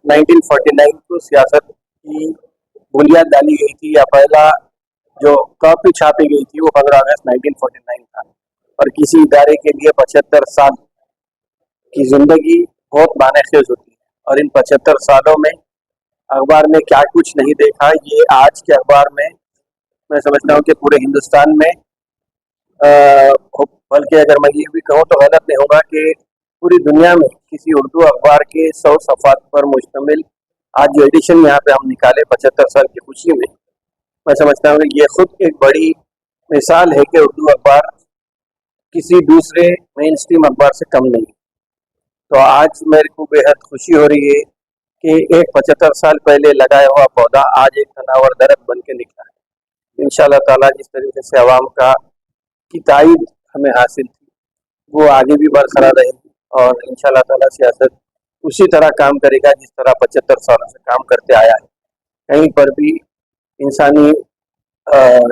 1949 को सियासत की बुनियाद डाली गई थी, या पहला जो कॉपी छापी गई थी वो 15 अगस्त 1949 था। और किसी इदारे के लिए 75 साल की जिंदगी बहुत मानेखेज होती है, और इन 75 सालों में अखबार में क्या कुछ नहीं देखा, ये आज के अखबार में मैं समझता हूँ कि पूरे हिंदुस्तान में, बल्कि अगर मैं ये भी कहूँ तो गलत नहीं होगा कि पूरी दुनिया में किसी उर्दू अखबार के 100 सफ़ात पर मुश्तमिल आज जो एडिशन यहाँ पे हम निकाले 75 साल की खुशी में, मैं समझता हूँ कि ये खुद एक बड़ी मिसाल है कि उर्दू अखबार किसी दूसरे मेन स्ट्रीम अखबार से कम नहीं। तो आज मेरे को बेहद खुशी हो रही है कि एक 75 साल पहले लगाया हुआ पौधा आज एक तनावर दरख्त बन के निकला है। इंशाल्लाह ताला जिस तरीके से अवाम का की ताईद हमें हासिल थी वो आगे भी बरकरार रहेगी, और इंशाल्लाह ताला सियासत उसी तरह काम करेगा जिस तरह 75 सालों से काम करते आया है। कहीं पर भी इंसानी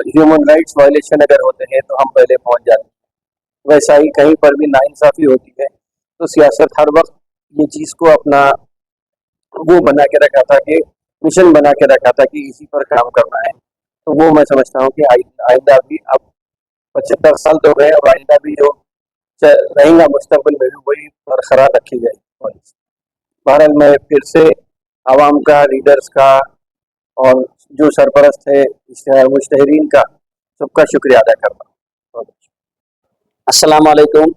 ह्यूमन राइट्स वायलेशन अगर होते हैं तो हम पहले पहुंच जाते हैं, वैसा ही कहीं पर भी नाइंसाफ़ी होती है तो सियासत हर वक्त ये चीज़ को अपना वो बना के रखा था कि मिशन बना के रखा था कि इसी पर काम करना है। तो वो मैं समझता हूँ कि आइंदा भी अब 75 साल तो गए, और आइंदा भी जो रहेगा मुस्तकबिल में भी वही बरकरार रखी जाएगी। बहरहाल मैं फिर से आवाम का, लीडर्स का और जो सरपरस्त है मुश्तहरीन का, सबका शुक्रिया अदा करता हूँ। अस्सलाम वालेकुम।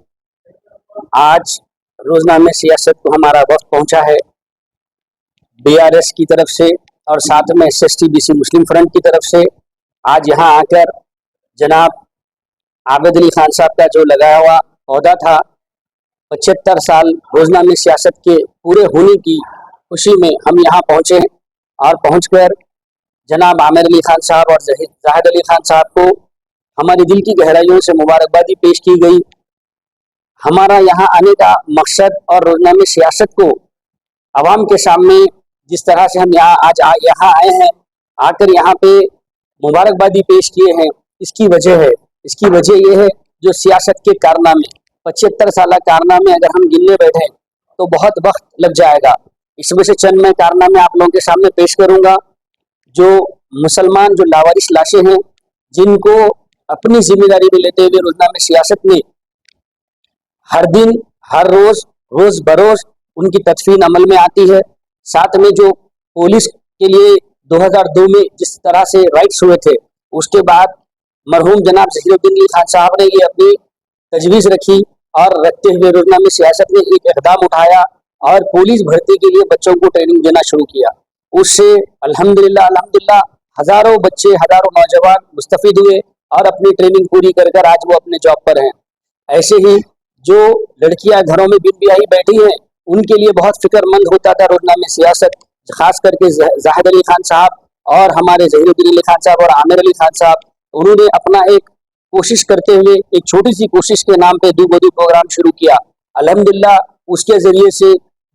आज रोजनामे सियासत को हमारा वक्त पहुंचा है बीआरएस की तरफ से और साथ में एसएसटी-बीसी मुस्लिम फ्रंट की तरफ से। आज यहाँ आकर जनाब आबिद अली खान साहब का जो लगाया हुआ पौधा था 75 साल रोजनामे सियासत के पूरे होने की खुशी में हम यहाँ पहुँचे, और पहुँचकर जनाब आमिर अली खान साहब और जाहिद अली खान साहब को हमारी दिल की गहराइयों से मुबारकबादी पेश की गई। हमारा यहाँ आने का मकसद और रोजनामे सियासत को आवाम के सामने जिस तरह से हम यहाँ आए हैं, आकर यहाँ पे मुबारकबादी पेश किए हैं, इसकी वजह ये है जो सियासत के कारनामे 75 साल कारनामे अगर हम गिनने बैठे तो बहुत वक्त लग जाएगा। इसमें से चंद मैं कारनामे आप लोगों के सामने पेश करूँगा। जो मुसलमान जो लावारिस लाशें हैं, जिनको अपनी जिम्मेदारी में लेते हुए रोजनामे सियासत में हर दिन, हर रोज बरोज उनकी तदफीन अमल में आती है। साथ में जो पुलिस के लिए 2002 में जिस तरह से राइट्स हुए थे, उसके बाद मरहूम जनाब ज़हीरुद्दीन अली खान साहब ने ये अपनी तजवीज़ रखी, और रखते हुए रोजनामे सियासत ने एक इक़दाम उठाया और पुलिस भर्ती के लिए बच्चों को ट्रेनिंग देना शुरू किया। उससे अल्हम्दुलिल्लाह हज़ारों बच्चे, हज़ारों नौजवान मुस्तफ़ीद हुए और अपनी ट्रेनिंग पूरी कर आज वो अपने जॉब पर हैं। ऐसे ही जो लड़कियां घरों में बिन ब्याही बैठी हैं, उनके लिए बहुत फिक्रमंद होता था रोजनामे सियासत, खास करके जाहिद अली खान साहब और हमारे ज़हीरुद्दीन अली खान साहब और आमिर अली खान साहब। उन्होंने अपना एक कोशिश करते हुए एक छोटी सी कोशिश के नाम पे दू बदू प्रोग्राम शुरू किया। अल्हम्दुलिल्लाह उसके ज़रिए से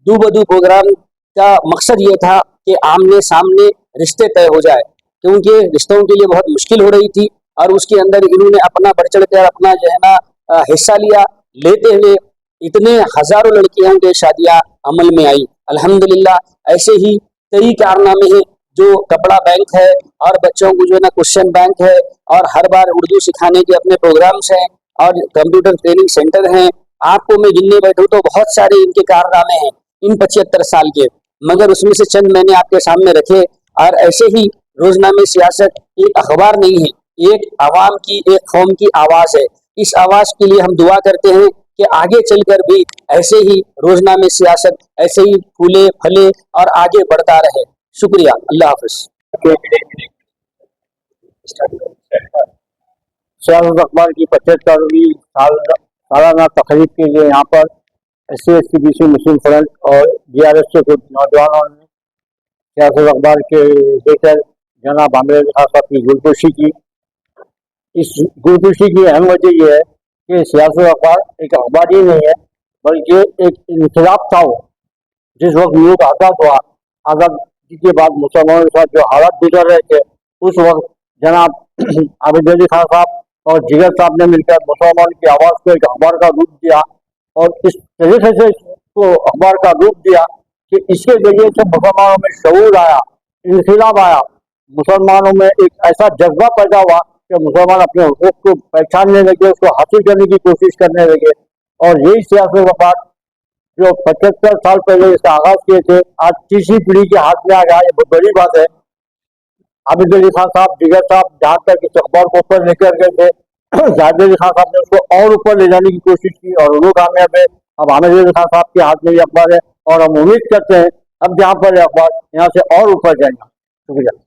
दू बदू प्रोग्राम का मकसद ये था कि आमने सामने रिश्ते तय हो जाए, क्योंकि रिश्तों के लिए बहुत मुश्किल हो रही थी, और उसके अंदर इन्होंने अपना बढ़ चढ़ कर अपना जो है ना हिस्सा लिया। लेते हुए इतने हज़ारों लड़कियों की शादियाँ अमल में आई। अल्हम्दुलिल्लाह ऐसे ही कई कारनामे हैं, जो कपड़ा बैंक है और बच्चों को जो है ना क्वेश्चन बैंक है, और हर बार उर्दू सिखाने के अपने प्रोग्राम्स हैं, और कंप्यूटर ट्रेनिंग सेंटर हैं। आपको मैं गिनने बैठूँ तो बहुत सारे इनके कारनामे हैं इन 75 साल के, मगर उसमें से चंद मैंने आपके सामने रखे। और ऐसे ही रोजनामे सियासत एक अखबार नहीं है, एक आवाम की, एक कौम की आवाज़ है। इस आवाज़ के लिए हम दुआ करते हैं कि आगे चलकर भी ऐसे ही रोजनामे सियासत ऐसे ही फूले फले और आगे बढ़ता रहे। शुक्रिया, अल्लाह हाफ़िज़। सियासत अखबार की 75वीं सालाना तकरीब के लिए यहाँ पर SC/ST/BC मुस्लिम फ्रंट और BRS के कुछ नौजवानों ने सियासत अखबार के एडिटर जनाब आमिर अली खान साहब की गुलकोशी की। इस गुलकोशी की अहम वजह यह है कि सियासत अखबार एक अखबार ही नहीं है, बल्कि एक इंकलाब था। जिस वक्त मुल्क आज़ाद हुआ, आज़ादी के बाद मुसलमानों के साथ जो हालात गुजर रहे थे, उस वक्त जनाब आबिद अली खान साहब और जिगर साहब ने मिलकर मुसलमानों की आवाज़ को एक अखबार का रूप दिया, और इस तरीके से इसको अखबार का रूप दिया कि इसके जरिए से मुसलमानों में शऊर आया, इंकलाब आया, मुसलमानों में एक ऐसा जज्बा पैदा हुआ कि मुसलमान अपने हुकूक को पहचानने लगे, उसको हासिल करने की कोशिश करने लगे। और यही सियासत वफाक जो 75 साल पहले इसका आगाज किए थे, आज तीसरी पीढ़ी के हाथ में आ गया। ये बहुत बड़ी बात है। आबिद अली खान साहब, जिगर साहब जहाँ तक इस अखबार को ऊपर लेकर गए थे, जाहिद अली खान साहब ने उसको और ऊपर ले जाने की कोशिश की और वो कामयाब है। अब हामिद अली खान साहब के हाथ में ये अखबार है और हम उम्मीद करते हैं अब जहाँ पर अखबार यहाँ से और ऊपर जाएगा। शुक्रिया।